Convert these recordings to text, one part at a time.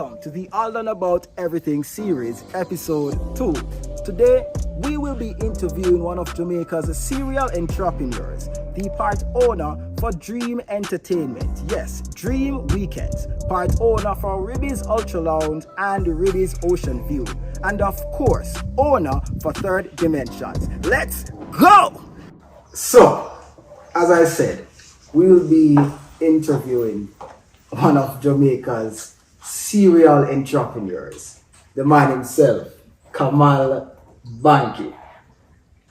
Welcome to the Aldon About Everything series, episode 2. Today, we will be interviewing one of Jamaica's serial entrepreneurs, the part owner for Dream Entertainment. Yes, Dream Weekends, part owner for Ribbiz Ultra Lounge and Ribbiz Ocean View, and of course, owner for Third Dimensions. Let's go! So, as I said, we will be interviewing one of Jamaica's serial entrepreneurs, the man himself, Kamal Bankey.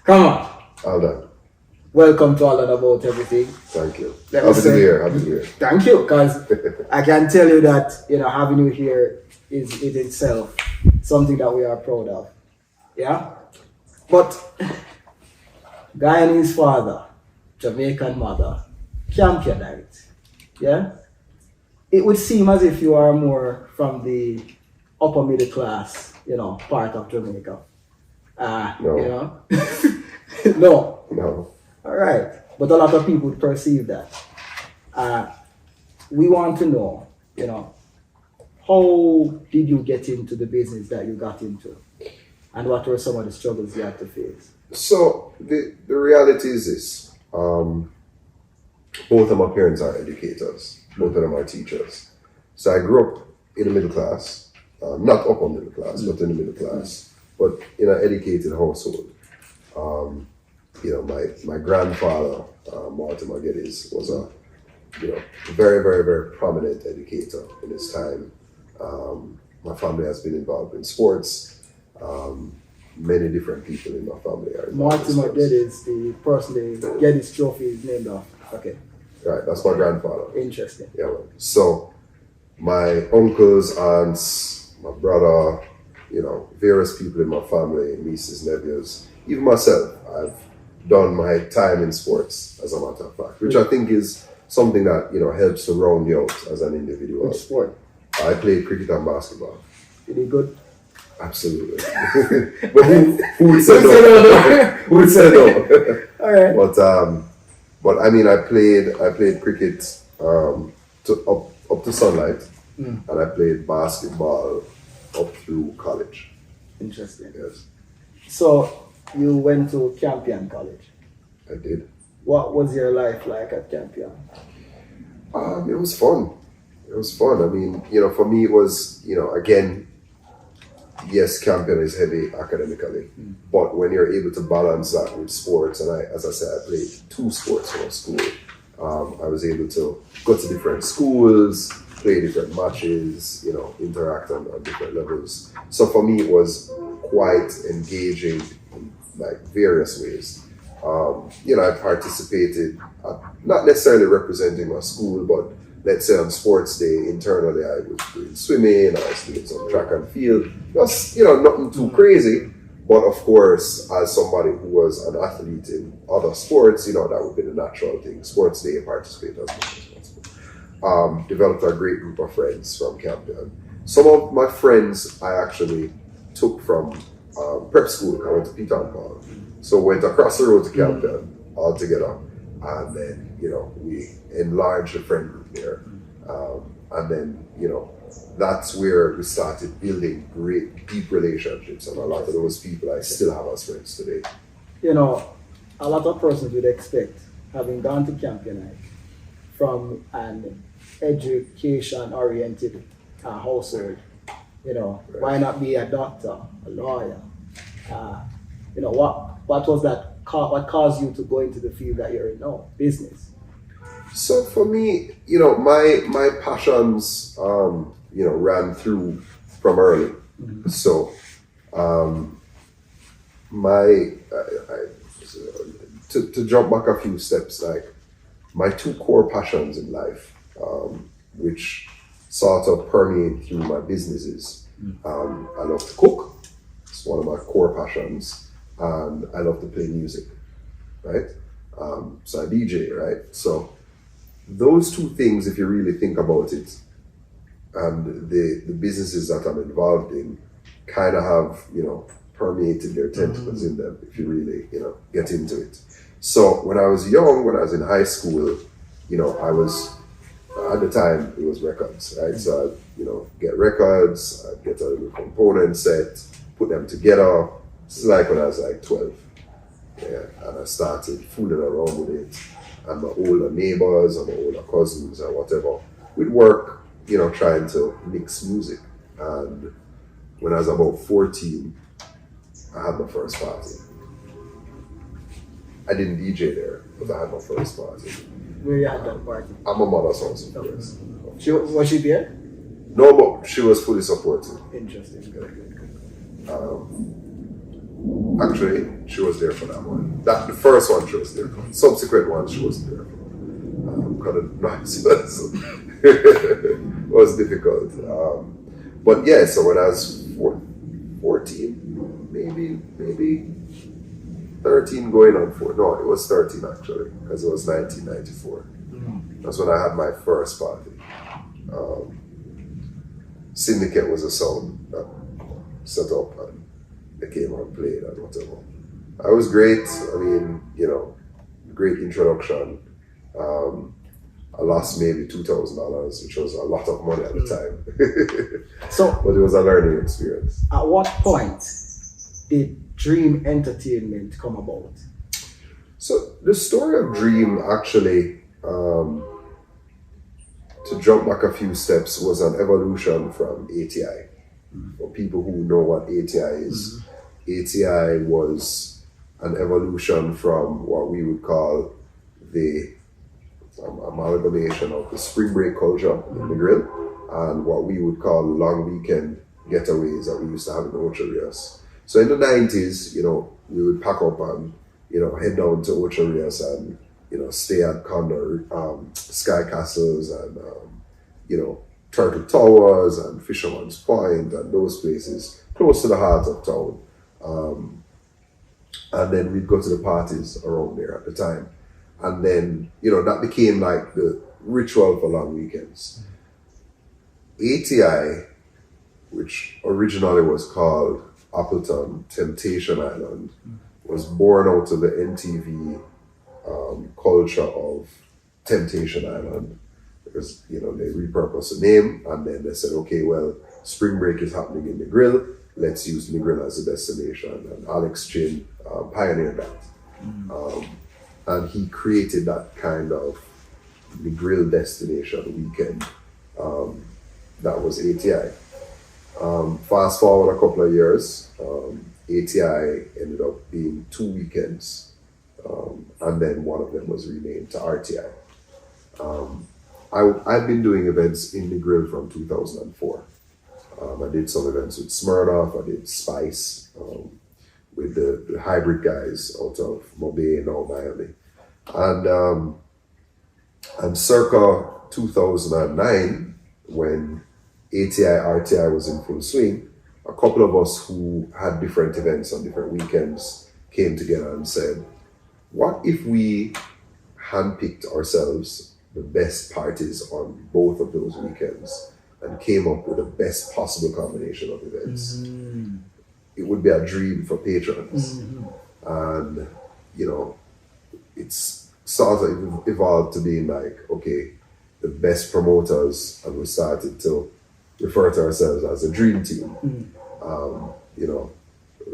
Come on. Aldon. Welcome to Aldon About Everything. Thank you. Happy to be here. Thank you, because I can tell you that having you here is in itself something that we are proud of. Yeah? But Guyanese father, Jamaican mother, Campionite. Yeah? It would seem as if you are more from the upper middle class, part of Jamaica. No. No. No. All right. But a lot of people would perceive that. We want to know, how did you get into the business that you got into? And what were some of the struggles you had to face? So the reality is this. Both of my parents are educators. Both of them are teachers. So I grew up in the middle class, not upper middle class, but in the middle class, but in an educated household. My grandfather, Mortimer Geddes, was a very, very, very prominent educator in his time. My family has been involved in sports. Many different people in my family are involved in sports. Mortimer Geddes, the person the Geddes Trophy is named after. Okay. Right, that's my grandfather. Interesting. Yeah, man. So my uncles, aunts, my brother, various people in my family, nieces, nephews, even myself, I've done my time in sports, as a matter of fact, which I think is something that, helps to round you out as an individual. Which sport? I played cricket and basketball. You did good? Absolutely. But who would say no? Who would say no? All right. But I mean, I played cricket up to sunlight, and I played basketball up through college. Interesting. Yes. So you went to Campion College. I did. What was your life like at Campion? It was fun. It was fun. I mean, for me, it was, again, yes, Campion is heavy academically, but when you're able to balance that with sports, and as I said, I played 2 sports in school. I was able to go to different schools, play different matches, interact on different levels. So for me, it was quite engaging in various ways. I participated, not necessarily representing my school, but let's say on sports day, internally, I was doing swimming, I was doing some track and field. Just, nothing too crazy. But of course, as somebody who was an athlete in other sports, that would be the natural thing. Sports day, participate as much as possible. Developed a great group of friends from Campion. Some of my friends I actually took from prep school. I went to Peter and Paul. So went across the road to Campion all together. And then, we enlarged the friend group there. And then, that's where we started building great, deep relationships. And a lot of those people I still have as friends today. A lot of persons would expect, having gone to Campion from an education-oriented household, right. Why not be a doctor, a lawyer? What was that? What caused you to go into the field that you're in now, business? So for me, my passions, ran through from early. Mm-hmm. So, to jump back a few steps, my 2 core passions in life, which sort of permeate through my businesses. I love to cook. It's one of my core passions. And I love to play music, right? So I DJ, right? So those 2 things, if you really think about it, and the businesses that I'm involved in kind of have, permeated their tentacles in them, if you really, get into it. So when I was young, when I was in high school, I at the time it was records, right? So I'd, get records, I'd get a little component set, put them together. This is like when I was like 12. Yeah, and I started fooling around with it. And my older neighbors and my older cousins and whatever, we'd work, trying to mix music. And when I was about 14, I had my first party. I didn't DJ there, but I had my first party. Where you had that party? At my mother's house, of course. Was she there? No, but she was fully supportive. Interesting. Good. Actually, she was there for that one. The first one she was there for. Subsequent ones she wasn't there for. Kind of nice. It was difficult. But yeah, so when I was 14, maybe 13 going on 4. No, it was 13 actually, because it was 1994. That's when I had my first party. Syndicate was a sound that set up and they came and played and whatever. It was great. I mean, great introduction. I lost maybe $2,000, which was a lot of money at the time. But it was a learning experience. At what point did Dream Entertainment come about? So the story of Dream actually, to jump back a few steps, was an evolution from ATI. For people who know what ATI is, ATI was an evolution from what we would call the amalgamation of the spring break culture in the grill and what we would call long weekend getaways that we used to have in Ocho Rios. So in the 90s, we would pack up and, head down to Ocho Rios and, stay at Condor, Sky Castles and, Turtle Towers and Fisherman's Point and those places close to the heart of town. And then we'd go to the parties around there at the time. And then, that became like the ritual for long weekends. ATI, which originally was called Appleton Temptation Island, was born out of the NTV culture of Temptation Island. Because, they repurposed the name and then they said, okay, well, spring break is happening in the grill. Let's use the grill as a destination. And Alex Chin pioneered that. And he created that kind of the grill destination weekend. That was ATI. Fast forward a couple of years, ATI ended up being 2 weekends. And then one of them was renamed to RTI. I've been doing events in the grill from 2004. I did some events with Smirnoff, I did Spice, with the hybrid guys out of Mobay, now Miami. And circa 2009, when ATI, RTI was in full swing, a couple of us who had different events on different weekends came together and said, what if we handpicked ourselves the best parties on both of those weekends and came up with the best possible combination of events? It would be a dream for patrons. And, it's sort of evolved to being like, okay, the best promoters, and we started to refer to ourselves as a dream team.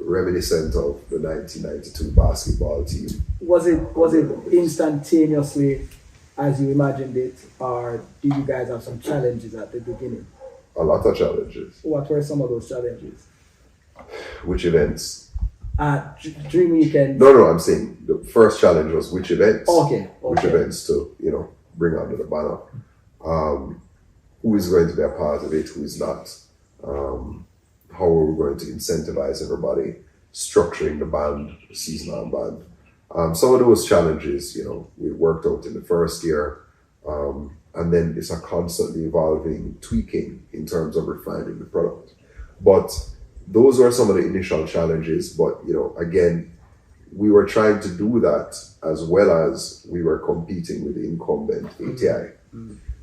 Reminiscent of the 1992 basketball team. Was it instantaneously as you imagined it, or did you guys have some challenges at the beginning? A lot of challenges. What were some of those challenges? Which events? Dream Weekend. No, I'm saying the first challenge was which events. Okay. Which events to, bring under the banner. Who is going to be a part of it, who is not. How are we going to incentivize everybody, structuring the band, the seasonal band. Some of those challenges, we worked out in the first year. And then it's a constantly evolving tweaking in terms of refining the product. But those were some of the initial challenges. But, again, we were trying to do that as well as we were competing with the incumbent ATI.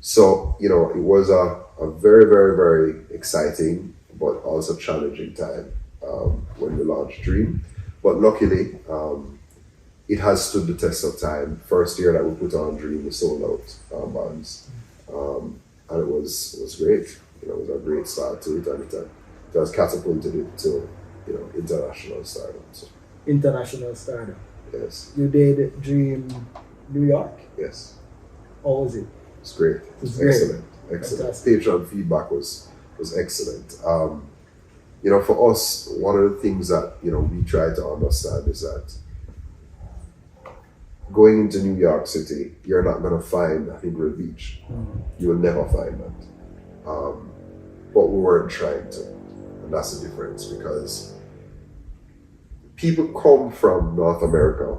So, it was a very, very, very exciting but also challenging time when we launched Dream. But luckily, it has stood the test of time. First year that we put on Dream, we sold out bands. And it was great. You know, it was a great start to it, and it has catapulted it to, you know, international stardom. So, International stardom. yes, You did Dream New York. yes, How was it? it's great. It's great. Excellent. Fantastic. Patreon feedback was excellent. You know, for us, one of the things that, you know, we try to understand is that going into New York City, you're not going to find, I think, Ribbiz. You will never find that. But we weren't trying to. And that's the difference, because people come from North America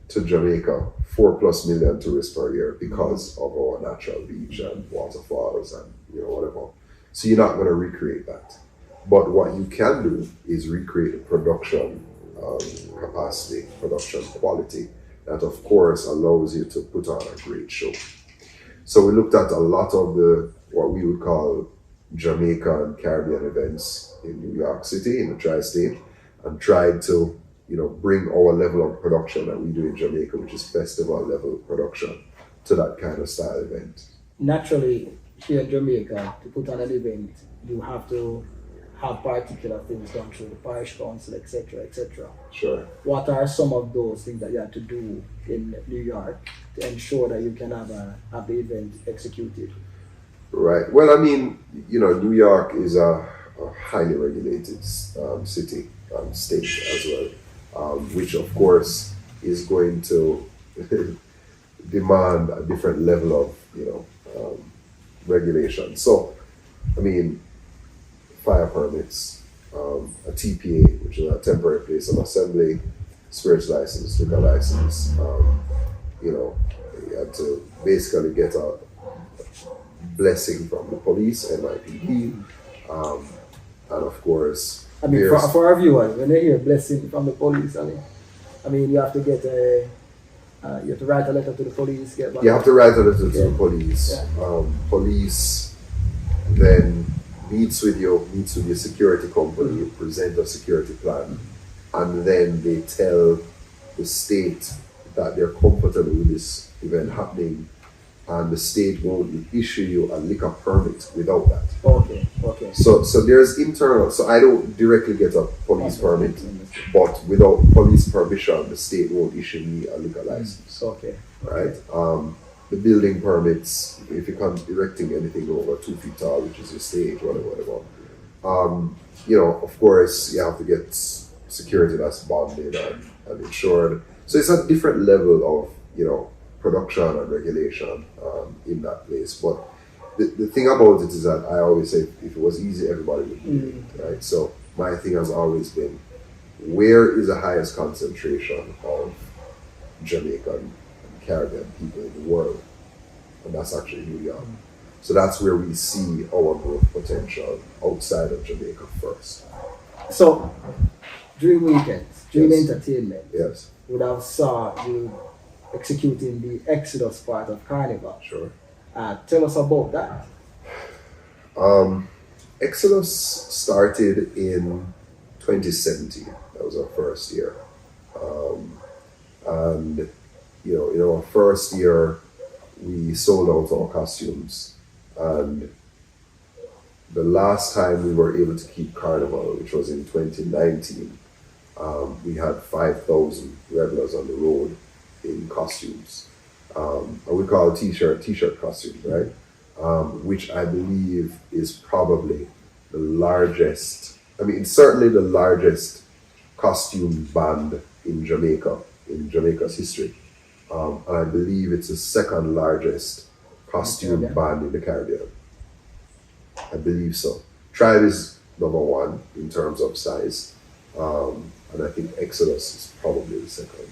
to Jamaica, 4+ million tourists per year, because of our natural beach and waterfalls and, you know, whatever. So you're not going to recreate that. But what you can do is recreate the production capacity, production quality, that of course allows you to put on a great show. So we looked at a lot of the, what we would call Jamaica and Caribbean events in New York City, in the tri-state, and tried to, you know, bring our level of production that we do in Jamaica, which is festival level production, to that kind of style event. Naturally, here in Jamaica, to put on an event, you have to have particular things done through the parish council, etc., etc. Sure. What are some of those things that you have to do in New York to ensure that you can have the event executed? Right. Well, I mean, you know, New York is a highly regulated city, state as well, which of course is going to demand a different level of, you know, regulation. So, I mean, fire permits, a TPA, which is a temporary place of assembly, spirits license, liquor license. You know, you had to basically get a blessing from the police, NYPD, and of course. I mean, for our viewers, when they hear blessing from the police, I mean, you have to get you have to write a letter to the police. You have to write a letter to the police. Yeah. Police then meets with your security company, you present a security plan, and then they tell the state that they're comfortable with this event happening, and the state won't issue you a liquor permit without that. Okay. So there's internal, so I don't directly get a police permit, but without police permission, the state won't issue me a liquor license. Okay. Right? The building permits, if you come erecting anything over 2 feet tall, which is your stage, whatever. You know, of course, you have to get security that's bonded and insured. So it's a different level of, you know, production and regulation in that place. But the thing about it is that I always say, if it was easy, everybody would do it, right? So my thing has always been, where is the highest concentration of Jamaican Caribbean people in the world? And that's actually New York. So that's where we see our growth potential outside of Jamaica first. So, Dream Weekends, Dream Yes. Entertainment, Yes, would have saw you executing the Exodus part of Carnival. sure. Tell us about that. Exodus started in 2017. That was our first year. And, you know, in our first year, we sold out our costumes. And the last time we were able to keep Carnival, which was in 2019, we had 5,000 regulars on the road in costumes. And we call it t-shirt costumes, right? Which I believe is probably the largest, I mean, it's certainly the largest costume band in Jamaica's history. And I believe it's the second largest costume band in the Caribbean. I believe so. Tribe is number one in terms of size. And I think Exodus is probably the second.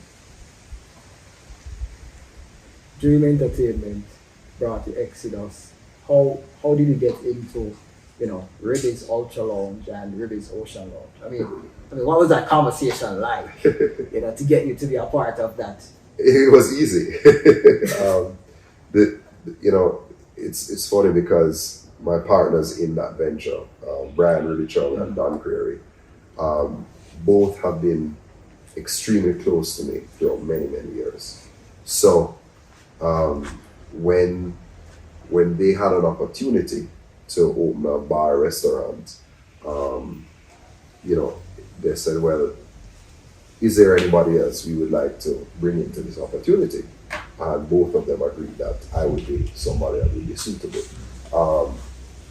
Dream Entertainment brought the Exodus. How did you get into, you know, Ribbiz Ultra Lounge and Ribbiz Ocean Lounge? I mean, what was that conversation like? You know, to get you to be a part of that. It was easy. You know, it's funny because my partners in that venture, Brian Ribbiz and Don Creary, both have been extremely close to me throughout many, many years. So when when they had an opportunity to open a bar restaurant, you know, they said, well, is there anybody else we would like to bring into this opportunity? And both of them agreed that I would be somebody that would be suitable.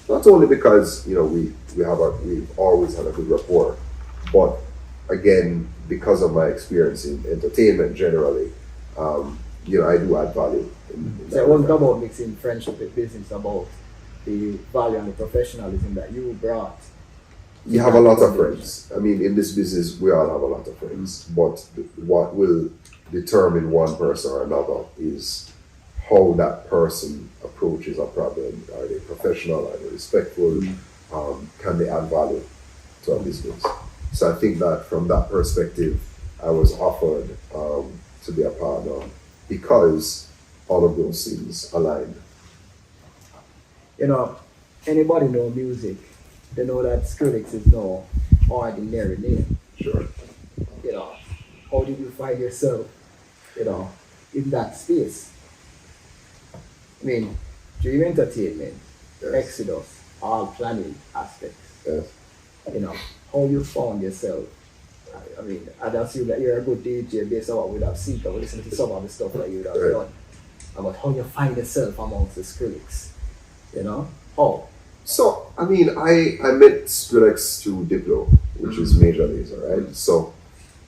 Not only because, you know, we've always had a good rapport, but again, because of my experience in entertainment generally, you know, I do add value. So it wasn't about mixing friendship with business, about the value and the professionalism that you brought. You have a lot of friends. I mean, in this business, we all have a lot of friends. But what will determine one person or another is how that person approaches a problem. Are they professional? Are they respectful? Can they add value to our business? So I think that from that perspective, I was offered to be a partner because all of those things aligned. You know, anybody know music, they know that Skrillex is no ordinary name. Sure. You know, how did you find yourself, you know, in that space? I mean, Dream Entertainment, Yes. Exodus, all planning aspects. Yes. You know, how you found yourself. I mean, I'd assume that you're a good DJ based on what we'd have seen, we listen to some of the stuff that you'd have Right. done. About how you find yourself amongst the Skrillex. You know? How? So, I mean, I met Skrillex through Diplo, which is Major Lazer, right? So,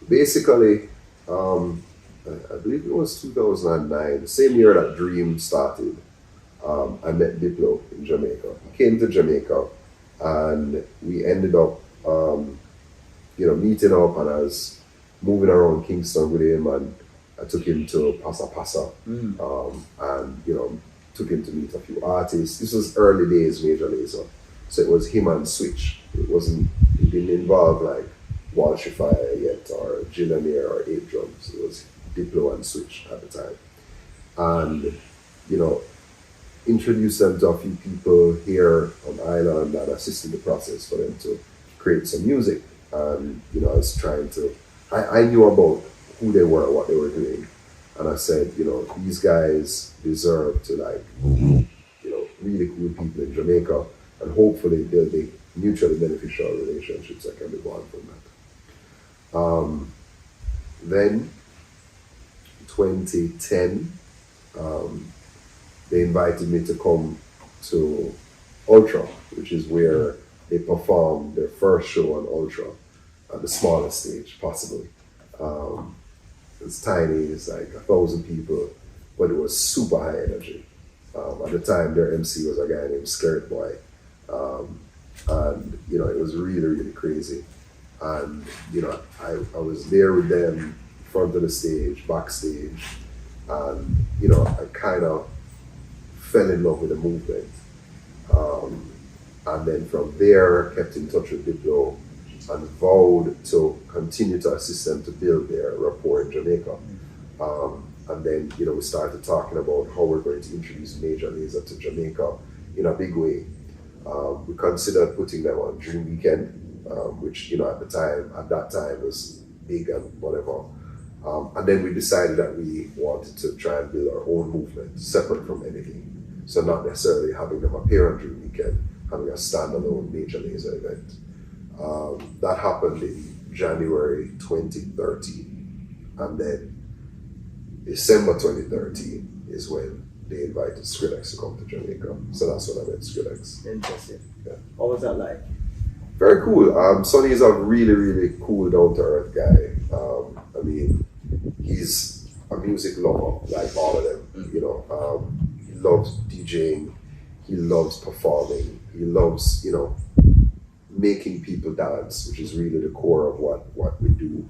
basically, I believe it was 2009, the same year that Dream started, I met Diplo in Jamaica. He came to Jamaica, and we ended up, you know, meeting up, and I was moving around Kingston with him, and I took him to Pasa Pasa, and, you know, took him to meet a few artists. This was early days Major Lazer. So it was him and Switch. It didn't involve like Walshify yet or Gillionaire or 8 Drums. It was Diplo and Switch at the time. And, you know, introduced them to a few people here on Island and assisted the process for them to create some music. And, you know, I was trying to, I knew about who they were, what they were doing. And I said, you know, these guys deserve to like, you know, really cool people in Jamaica, and hopefully there'll be mutually beneficial relationships that can be born from that. Then, 2010, they invited me to come to Ultra, which is where they performed their first show on Ultra at the smallest stage possibly. It's tiny, it's like 1,000 people, but it was super high energy. At the time, their MC was a guy named Skirt Boy. And, you know, it was really, really crazy. And, you know, I was there with them in front of the stage, backstage, and, you know, I kind of fell in love with the movement. And then from there, kept in touch with Diplo and vowed to continue to assist them to build their rapport in Jamaica. And then, you know, we started talking about how we're going to introduce Major Lazer to Jamaica in a big way. We considered putting them on Dream Weekend, which, you know, at that time was big and whatever. And then we decided that we wanted to try and build our own movement, separate from anything. So not necessarily having them appear on Dream Weekend, having a standalone Major Lazer event. That happened in January 2013, and then December 2013 is when they invited Skrillex to come to Jamaica. So that's when I met Skrillex. Interesting. Yeah. What was that like? Very cool. Sonny is a really, really cool, down-to-earth guy. I mean, he's a music lover, like all of them. You know, he loves DJing, he loves performing, he loves, you know, making people dance, which is really the core of what we do.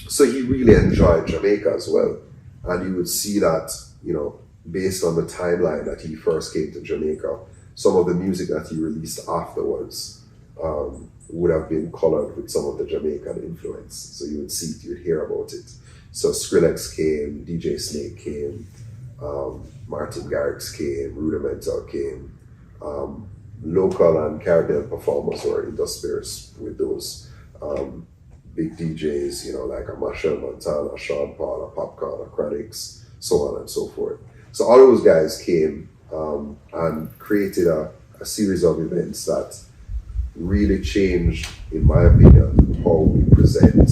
So he really enjoyed Jamaica as well. And you would see that, you know, based on the timeline that he first came to Jamaica, some of the music that he released afterwards would have been colored with some of the Jamaican influence. So you would see it, you would hear about it. So Skrillex came, DJ Snake came, Martin Garrix came, Rudimental came. Local and Caribbean performers were interspersed with those big DJs, you know, like a Marshall Montana, Sean Paul, a Popcorn, a Chronix, so on and so forth. So all those guys came and created a series of events that really changed, in my opinion, how we present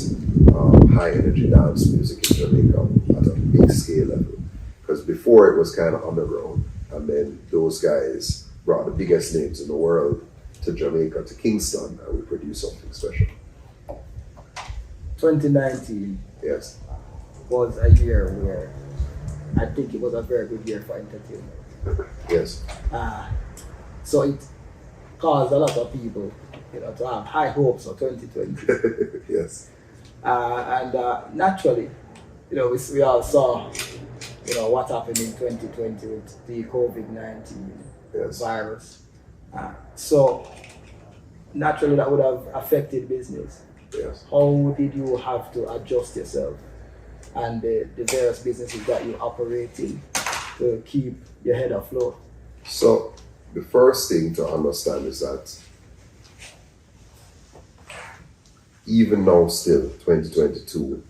high energy dance music in Jamaica at a big scale level. Because before it was kind of underground, and then those guys brought the biggest names in the world to Jamaica, to Kingston, and we produced something special. 2019 Yes. was a year where I think it was a very good year for entertainment. Yes. So it caused a lot of people, to have high hopes for 2020. Yes. And naturally, we all saw, what happened in 2020 with the COVID-19 virus. So naturally, that would have affected business. Yes. How did you have to adjust yourself and the various businesses that you operate in to keep your head afloat? So the first thing to understand is that even now, still 2022,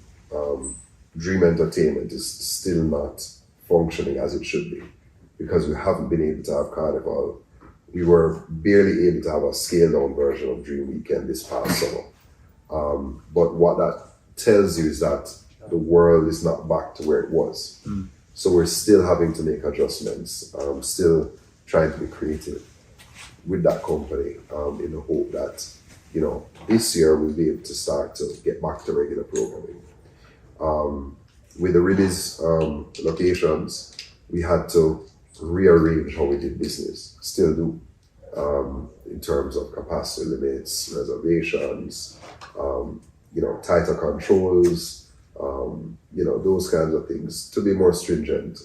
Dream Entertainment is still not functioning as it should be because we haven't been able to have Carnival. We were barely able to have a scaled down version of Dream Weekend this past summer. But what that tells you is that the world is not back to where it was. So we're still having to make adjustments, still trying to be creative with that company in the hope that, this year we'll be able to start to get back to regular programming. With the Ribbiz locations, we had to rearrange how we did business, still do, in terms of capacity limits, reservations, tighter controls, those kinds of things to be more stringent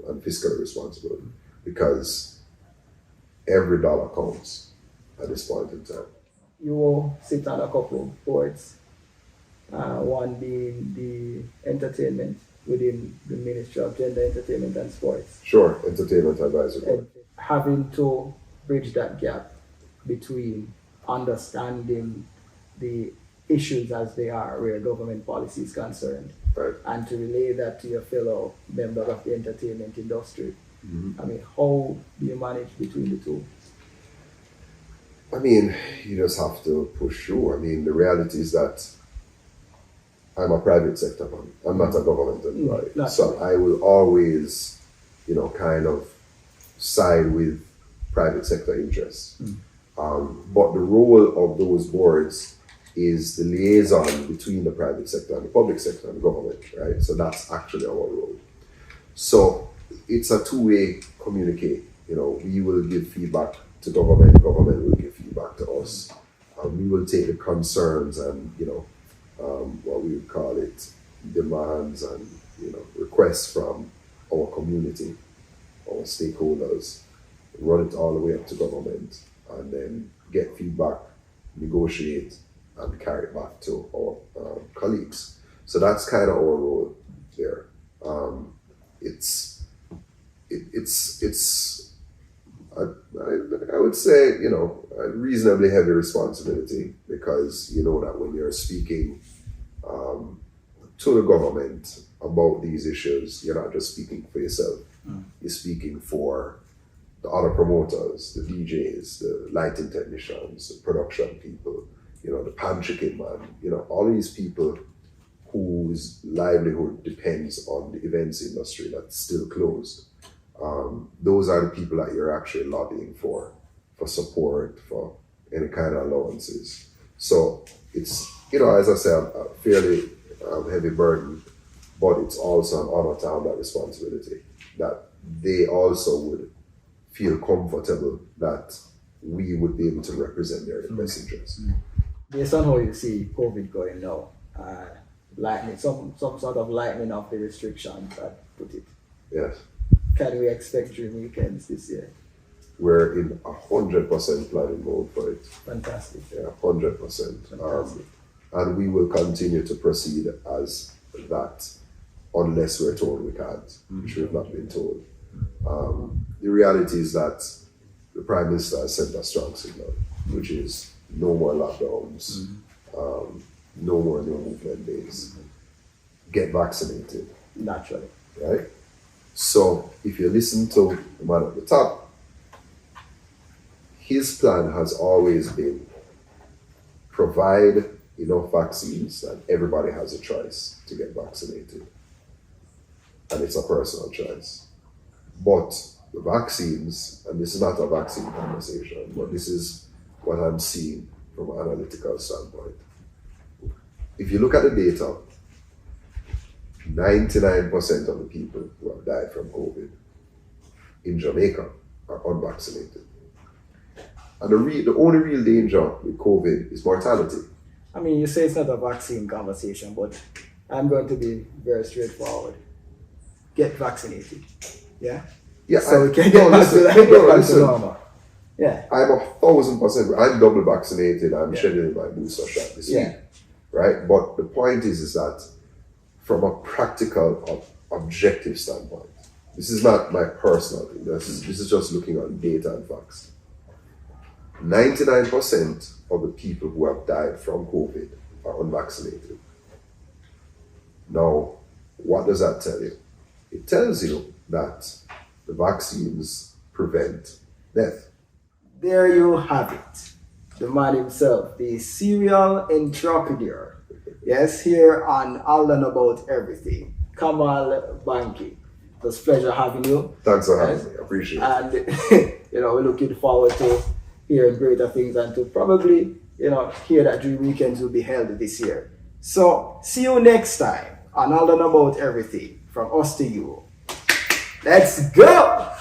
and fiscally responsible because every dollar counts at this point in time. You sit on a couple of boards, one being the entertainment within the Ministry of Gender, Entertainment and Sports. Sure, Entertainment Advisory Board. Having to bridge that gap between understanding the issues as they are where government policy is concerned, right, and to relay that to your fellow members of the entertainment industry. I mean, how do you manage between the two? I mean, you just have to push through. I mean, the reality is that I'm a private sector man. I'm not a government employee. So I will always, kind of side with private sector interests. But the role of those boards is the liaison between the private sector and the public sector and the government, right? So that's actually our role. So it's a two-way communicate. We will give feedback to government will give feedback to us. We will take the concerns and, what we would call it, demands and, requests from our community, our stakeholders, run it all the way up to government, and then get feedback, negotiate, and carry it back to our colleagues. So that's kind of our role there. I would say, a reasonably heavy responsibility because you know that when you're speaking to the government about these issues, you're not just speaking for yourself. You're speaking for the other promoters, the DJs, the lighting technicians, the production people, the pan chicken man, all these people whose livelihood depends on the events industry that's still closed. Those are the people that you're actually lobbying for support, for any kind of allowances. So it's, as I said, a fairly heavy burden, but it's also an honor to have that responsibility, that they also would feel comfortable that we would be able to represent their best interests. Based on how you see COVID going now, lightening, some sort of lightening of the restrictions, I'd put it. Yes. Can we expect Dream Weekends this year? We're in 100% planning mode for it. Fantastic. Yeah, 100%. Fantastic. And we will continue to proceed as that unless we're told we can't, which we've not been told. The reality is that the Prime Minister has sent a strong signal, which is no more lockdowns, no more no movement days. Get vaccinated. Naturally. Right? So if you listen to the man at the top, his plan has always been provide enough vaccines that everybody has a choice to get vaccinated. And it's a personal choice. But the vaccines, and this is not a vaccine conversation, but this is what I'm seeing from an analytical standpoint. If you look at the data, 99% of the people who have died from COVID in Jamaica are unvaccinated. And the only real danger with COVID is mortality. I mean, you say it's not a vaccine conversation, but I'm going to be very straightforward. Get vaccinated. Yeah? Yeah, so we can get back to normal. Yeah. I'm 1,000%. I'm double vaccinated. I'm scheduling my booster shot this week. Right? But the point is that from a practical, objective standpoint, this is not my personal thing. This is just looking on data and facts. 99% of the people who have died from COVID are unvaccinated. Now, what does that tell you? It tells you that the vaccines prevent death. There you have it. The man himself, the serial entrepreneur. Yes, here on Alden About Everything. Kamal Bankey. It was a pleasure having you. Thanks for having me. I appreciate it. And we're looking forward to hearing greater things and to probably, hear that Dream Weekends will be held this year. So see you next time on Alden About Everything. From us to you. Let's go!